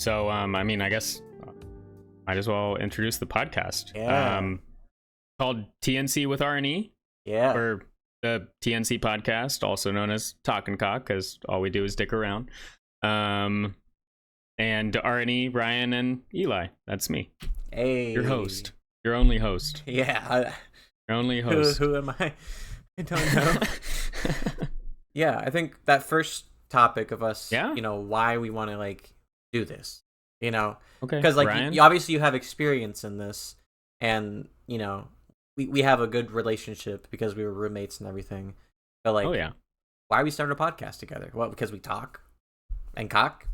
So, I mean, I guess might as well introduce the podcast. Yeah. Called TNC with R&E. Yeah. Or the TNC Podcast, also known as Talk and Cock, because all we do is dick around. And R&E, Ryan, and Eli. That's me. Hey. Your host. Your only host. Yeah. Your only host. Who am I? I don't know. Yeah, I think that first topic of us, why we want to, do this, Okay. Because, obviously you have experience in this, and, we have a good relationship because we were roommates and everything. But, oh, yeah. Why we started a podcast together? Well, because we talk and cock?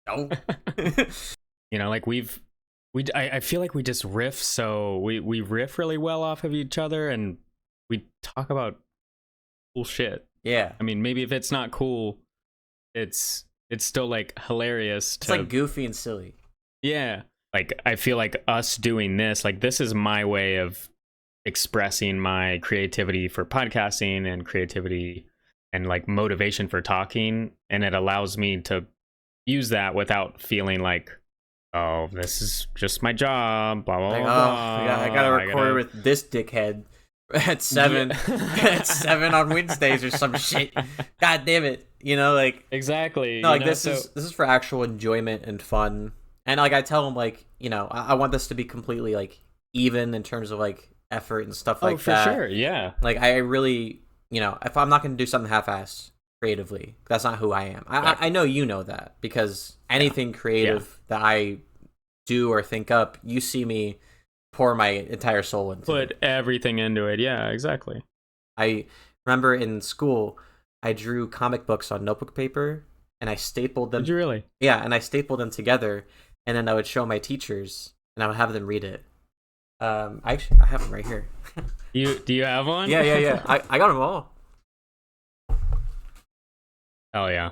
No. I feel like we just riff, so we riff really well off of each other, and we talk about cool shit. Yeah. I mean, maybe if it's not cool, it's still hilarious. It's goofy and silly. Yeah. I feel like us doing this, this is my way of expressing my creativity for podcasting and creativity and motivation for talking, and it allows me to use that without feeling like, oh, this is just my job, blah blah blah. I gotta record with this dickhead at 7 at 7 on Wednesdays or some shit. God damn it. Exactly. No, this is for actual enjoyment and fun. And I tell them I want this to be completely even in terms of effort and stuff like that. Oh, for sure, yeah. I really, if I'm not gonna do something half-assed creatively, that's not who I am. I know you know that, because anything creative that I do or think up, you see me pour my entire soul into. Put everything into it. Yeah, exactly. I remember in school, I drew comic books on notebook paper, and I stapled them. Did you really? Yeah, and I stapled them together, and then I would show my teachers, and I would have them read it. I have them right here. Do you have one? Yeah. I got them all. Oh yeah,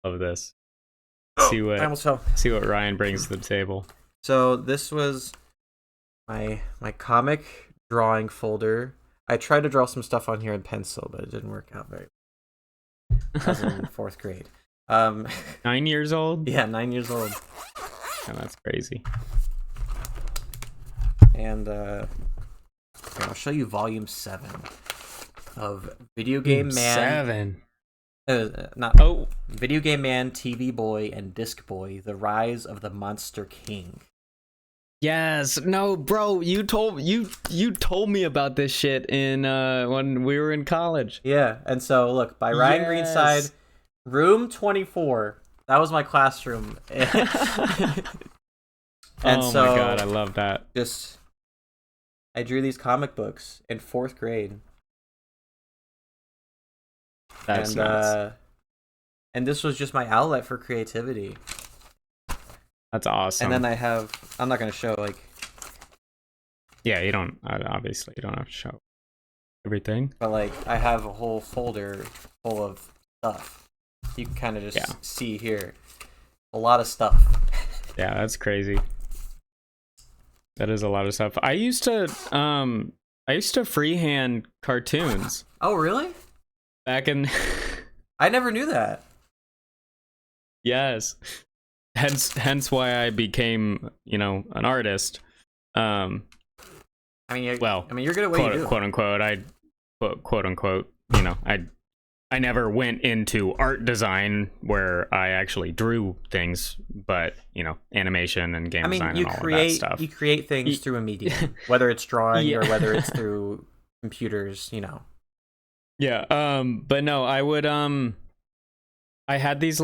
love this. I See almost fell. See what Ryan brings to the table. So this was my comic drawing folder. I tried to draw some stuff on here in pencil, but it didn't work out very well. I was in 4th grade. 9 years old? Yeah, 9 years old. Oh, that's crazy. And I'll show you volume 7 of Video Game Man. 7. Video Game Man, TV Boy, and Disc Boy: The Rise of the Monster King. Yes, no, bro, you told me about this shit in when we were in college. Yeah, and so look, by Ryan Greenside, room 24. That was my classroom. And oh my god, I love that. I drew these comic books in 4th grade. That's nuts. And this was just my outlet for creativity. That's awesome. And then I'm not going to show yeah, you don't, obviously you don't have to show everything. But I have a whole folder full of stuff. You can kind of just see here. A lot of stuff. Yeah, that's crazy. That is a lot of stuff. I used to freehand cartoons. Oh, really? Back in I never knew that. Yes. Hence why I became, an artist. You're good at what you do. Quote unquote, I never went into art design where I actually drew things, but animation and game design and all of that stuff. You create things through a medium, whether it's drawing or whether it's through computers, Yeah, but no, I would I had these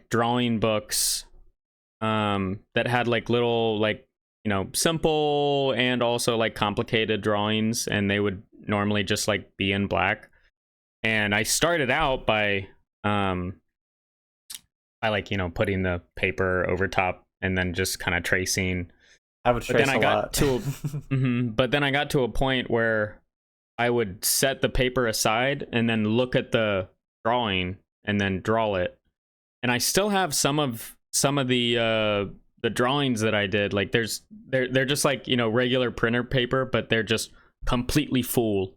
drawing books that had little simple and also complicated drawings, and they would normally just be in black. And I started out by putting the paper over top and then just kind of tracing. I would trace a lot. But then I got to a point where I would set the paper aside and then look at the drawing and then draw it. And I still have some of the drawings that I did. They're just regular printer paper, but they're just completely full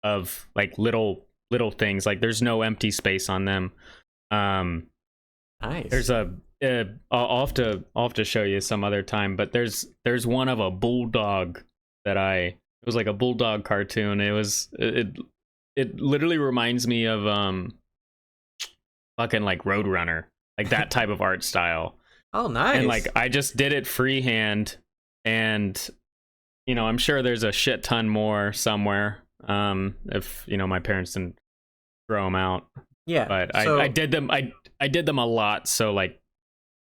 of little things. There's no empty space on them. Nice. I'll have to show you some other time, but there's one of a bulldog it was like a bulldog cartoon. It literally reminds me of fucking like Roadrunner, like that type of art style. Oh, nice. And like I just did it freehand, and I'm sure there's a shit ton more somewhere. If my parents didn't throw them out. Yeah. But I did them. I did them a lot, so like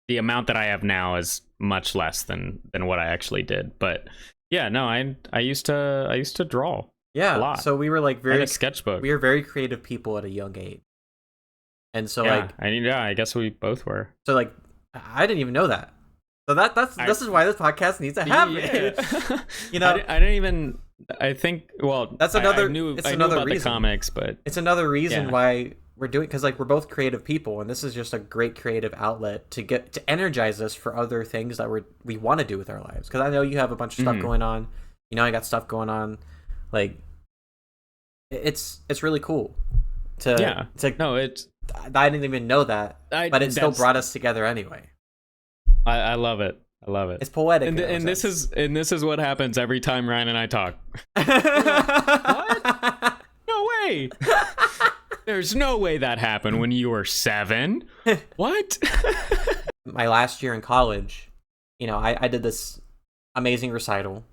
the amount that I have now is much less than what I actually did. But yeah, no, I used to draw. Yeah. A lot. So we were like I had a sketchbook. We were very creative people at a young age. And so I guess we both were. So like I didn't even know that. So this is why this podcast needs to happen. Yeah. I didn't even. I think. Well, that's another. I knew about reason. the comics, but it's another reason why we're doing, because like we're both creative people, and this is just a great creative outlet to energize us for other things that we want to do with our lives. Because I know you have a bunch of stuff going on. I got stuff going on. Like, it's really cool. I didn't even know that, but it still brought us together anyway. I love it. I love it. It's poetic. And this is what happens every time Ryan and I talk. What? No way. There's no way that happened when you were 7. What? My last year in college, I did this amazing recital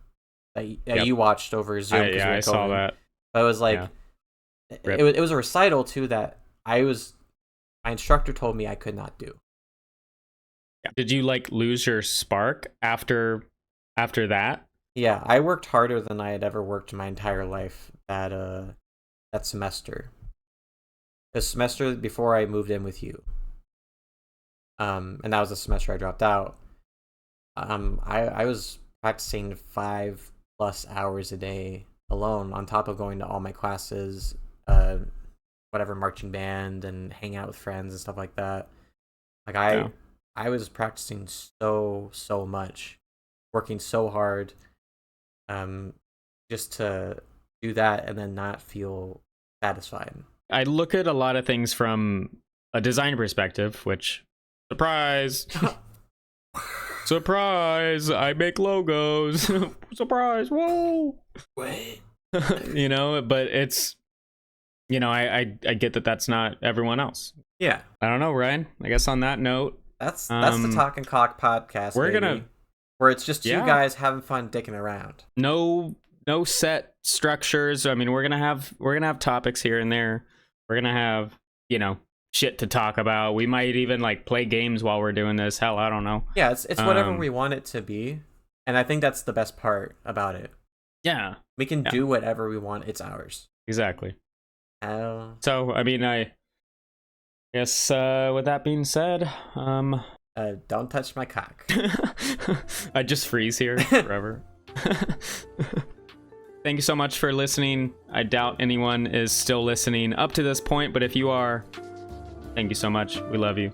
that you watched over Zoom. I saw that. But it was like, it was a recital too that my instructor told me I could not do. Did you like lose your spark after that? Yeah, I worked harder than I had ever worked in my entire life that semester. The semester before I moved in with you. And that was the semester I dropped out. I was practicing 5+ hours a day alone, on top of going to all my classes, whatever, marching band, and hang out with friends and stuff like that. Like I was practicing so much, working so hard, just to do that and then not feel satisfied. I look at a lot of things from a design perspective, which, surprise, surprise, I make logos, surprise, whoa. Wait. But it's, I get that that's not everyone else. Yeah. I don't know, Ryan. I guess on that note, that's the Talking Cock podcast. Where it's just two guys having fun dicking around. No set structures. I mean, we're gonna have topics here and there. We're gonna have shit to talk about. We might even like play games while we're doing this. Hell, I don't know. Yeah, it's whatever we want it to be, and I think that's the best part about it. Yeah, we can do whatever we want. It's ours. Exactly. So I mean, I guess with that being said, don't touch my cock. I just freeze here forever. Thank you so much for listening. I doubt anyone is still listening up to this point, but if you are, thank you so much. We love you.